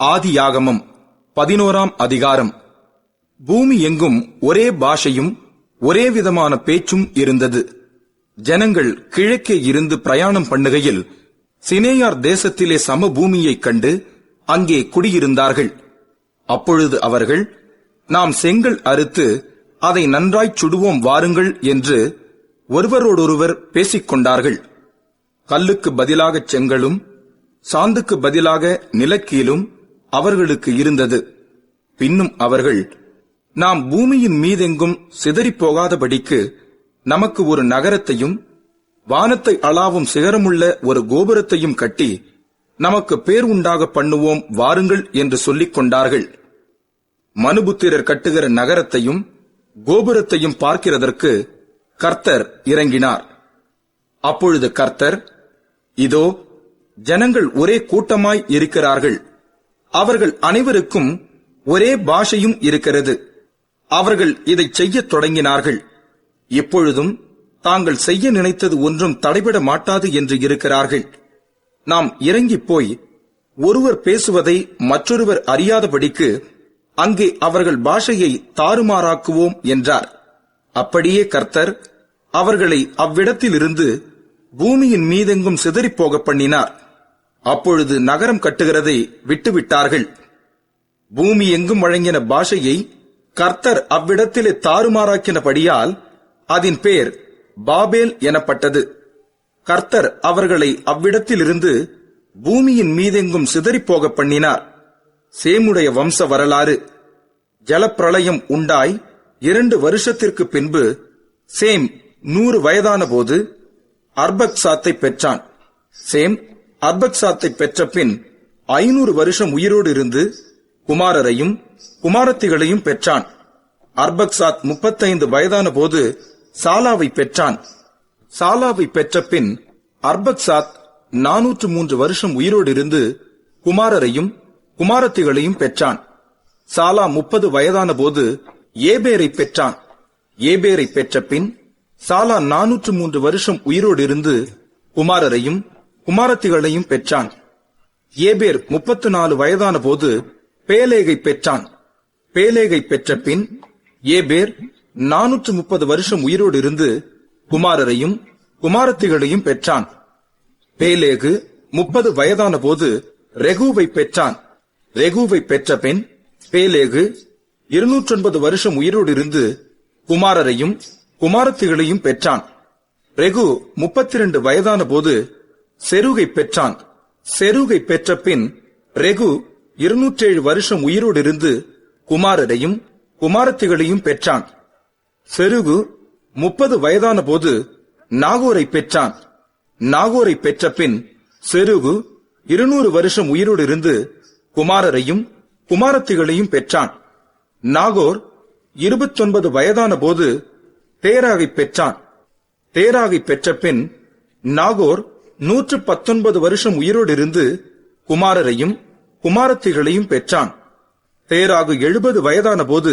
ஆதியாகமம் 11ஆம் அதிகாரம். பூமி எங்கும் ஒரே பாஷையும் ஒரே விதமான பேச்சும் இருந்தது. ஜனங்கள் கிழக்கே இருந்து பிரயாணம் பண்ணுகையில் சினேயார் தேசத்திலே சமபூமியைக் கண்டு அங்கே குடியிருந்தார்கள். அப்பொழுது அவர்கள், நாம் செங்கல் அறுத்து அதை நன்றாய்ச் சுடுவோம் வாருங்கள் என்று ஒருவரோடொருவர் பேசிக்கொண்டார்கள். கல்லுக்கு பதிலாக செங்கலும் சாந்துக்கு பதிலாக நிலக்கீலும் அவர்களுக்கு இருந்தது. பின்னும் அவர்கள், நாம் பூமியின் மீதெங்கும் சிதறிப்போகாதபடிக்கு நமக்கு ஒரு நகரத்தையும் வானத்தை அளாவும் சிகரமுள்ள ஒரு கோபுரத்தையும் கட்டி நமக்கு பேர் உண்டாக பண்ணுவோம் வாருங்கள் என்று சொல்லிக் கொண்டார்கள். மனுபுத்திரர் கட்டுகிற நகரத்தையும் கோபுரத்தையும் பார்க்கிறதற்கு கர்த்தர் இறங்கினார். அப்பொழுது கர்த்தர், இதோ ஜனங்கள் ஒரே கூட்டமாய் இருக்கிறார்கள், அவர்கள் அனைவருக்கும் ஒரே பாஷையும் இருக்கிறது. அவர்கள் இதைச் செய்யத் தொடங்கினார்கள். இப்பொழுதும் தாங்கள் செய்ய நினைத்தது ஒன்றும் தடைபட மாட்டாது என்று இருக்கிறார்கள். நாம் இறங்கிப் போய் ஒருவர் பேசுவதை மற்றொருவர் அறியாதபடிக்கு அங்கே அவர்கள் பாஷையை தாறுமாறாக்குவோம் என்றார். அப்படியே கர்த்தர் அவர்களை அவ்விடத்திலிருந்து பூமியின் மீதெங்கும் சிதறிப்போக பண்ணினார். அப்பொழுது நகரம் கட்டுகிறதை விட்டுவிட்டார்கள். பூமி எங்கும் வழங்கின பாஷையை கர்த்தர் அவ்விடத்திலே தாறுமாறாக்கினபடியால் அதன் பேர் பாபேல் எனப்பட்டது. கர்த்தர் அவர்களை அவ்விடத்திலிருந்து பூமியின் மீதெங்கும் சிதறிப்போக பண்ணினார். சேமுடைய வம்ச வரலாறு. ஜலப்பிரளயம் உண்டாய் 2 வருஷத்திற்கு பின்பு சேம் 100 வயதான போது அர்பக்சாத்தை பெற்றான். சேம் அர்பக்சாத்தை பெற்ற பின் 500 வருஷம் உயிரோடு இருந்து குமாரரையும் குமாரத்திகளையும் பெற்றான். அர்பக்சாத் 35 வயதான போது சாலாவை பெற்றான். சாலாவை பெற்ற பின் அர்பக்சாத் 403 வருஷம் உயிரோடு இருந்து குமாரரையும் குமாரத்திகளையும் பெற்றான். சாலா 30 வயதான போது ஏபேரை பெற்றான். ஏபேரை பெற்ற பின் சாலா 403 வருஷம் உயிரோடு இருந்து குமாரரையும் குமாரத்திகளையும் பெற்றான். ஏபேர் 34 வயதான போது பேலேகை பெற்றான். பேலேகை பெற்ற பின் ஏபேர் 430 வருஷம் உயிரோடு இருந்து குமாரரையும் குமாரத்திகளையும் பெற்றான். பேலேகு 30 வயதான போது ரெகுவை பெற்றான். ரெகுவை பெற்ற பின் பேலேகு 209 வருஷம் உயிரோடு இருந்து குமாரரையும் குமாரத்திகளையும் பெற்றான். ரெகு 32 வயதான போது செருகை பெற்றான். செருகை பெற்ற பின் ரெகு 207 வருஷம் உயிரோடு இருந்து குமாரரையும் குமாரத்திகளையும் பெற்றான். செருகு 30 வயதான போது நாகோரை பெற்றான். நாகோரை பெற்ற பின் செருகு 200 வருஷம் உயிரோடு இருந்து குமாரரையும் குமாரத்திகளையும் பெற்றான். நாகோர் 29 வயதான போது தேராகை பெற்றான். தேராகை பெற்ற பின் நாகோர் 119 வருஷம் உயிரோடு இருந்து குமாரரையும் குமாரத்திகளையும் பெற்றான். தேராகு 70 வயதான போது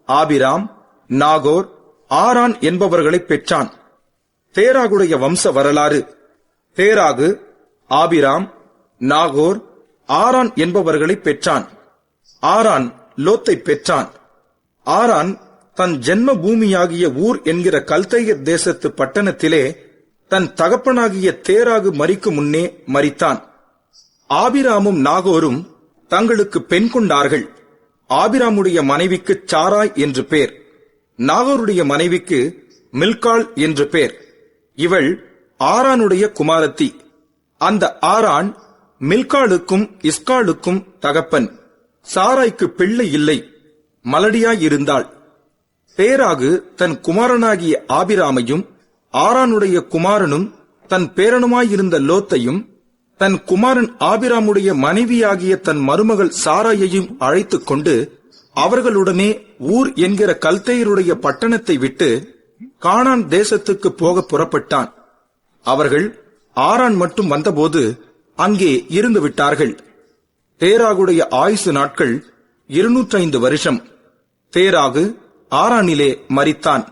ஆபிராம், நாகோர், ஆரான் என்பவர்களை பெற்றான். தேராகுடைய வம்ச வரலாறு. தேராகு ஆபிராம், நாகோர், ஆரான் என்பவர்களை பெற்றான். ஆரான் லோத்தை பெற்றான். ஆரான் தன் ஜென்ம பூமியாகிய ஊர் என்கிற கல்தையர் தேசத்து பட்டணத்திலே தன் தகப்பனாகிய தேராகு மரிக்கும் முன்னே மரித்தான். ஆபிராமும் நாகோரும் தங்களுக்கு பெண் கொண்டார்கள். ஆபிராமுடைய மனைவிக்கு சாராய் என்று பேர். நாகோருடைய மனைவிக்கு மில்காள் என்று பேர். இவள் ஆரானுடைய குமாரத்தி. அந்த ஆரான் மில்காளுக்கும் இஸ்காளுக்கும் தகப்பன். சாராய்க்கு பிள்ளை இல்லை, மலடியாயிருந்தாள். தேராகு தன் குமாரனாகிய ஆபிராமையும் ஆரானுடைய குமாரனும் தன் பேரனுமாயிருந்த லோத்தையும் தன் குமாரன் ஆபிராமுடைய மனைவியாகிய தன் மருமகள் சாராயையும் அழைத்துக் கொண்டு அவர்களுடனே ஊர் என்கிற கல்தேயருடைய பட்டணத்தை விட்டு கானான் தேசத்துக்கு போக புறப்பட்டான். அவர்கள் ஆரான் மட்டும் வந்தபோது அங்கே இருந்து விட்டார்கள். தேராகுடைய ஆயுசு நாட்கள் 205 வருஷம். தேராகு ஆரானிலே மரித்தான்.